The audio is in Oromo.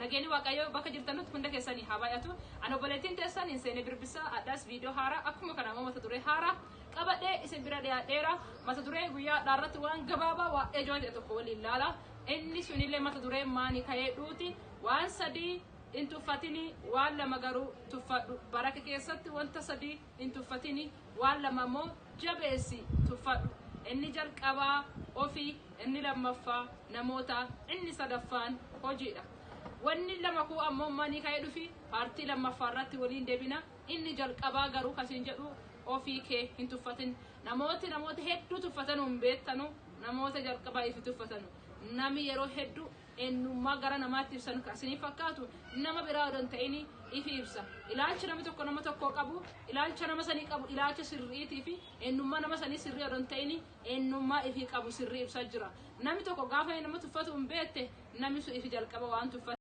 nageeni waaqayyo bakka jirtanutti hunda keessanii haa baay'atu. Ani obboleettiin teessan hin seene birbisa addaas viidiyoo haaraa akkuma kana mata duree haaraa qabadhee isin bira dhiyaadheera. Mata duree guyyaa dhaarratti waan gabaabaa waa ejoo ta'e tokko waliin ilaala. Inni sunillee mata duree maanii ka'ee dhuuti waan sadii in tuffatini waan lama garuu tuffadhu. Baraka keessatti wanta sadii in tuffatini waan lama immoo jabeessi tuffadhu. Inni jalqabaa ofii, inni lammaffaa namoota, inni sadaffaan hojiidha. Wanni lama kuu ammoo maanii ka'ee dhufi paartii lammaffaa irratti waliin deebina. Inni jalqabaa garuu kasiin jedhu ofii kee hin tuffatin. Namoota hedduu tuffatanu hin beektanu, namoota jalqabaa ifi tuffatanu. Nami yeroo hedduu eenyummaa gara namaatti ibsan kasiniif fakkaatu nama biraa odon ta'ini ifi ibsa. Ilaalcha nama tokko qabu, ilaalcha nama sanii qabu, ilaalcha sirriitii fi eenyummaa nama sanii sirrii odon ta'ini eenyummaa ifi qabu sirrii ibsa jira. Nami tokko gaafa nama tuffatu hin beekte nami sun ifi jalqaba waan tuffatu.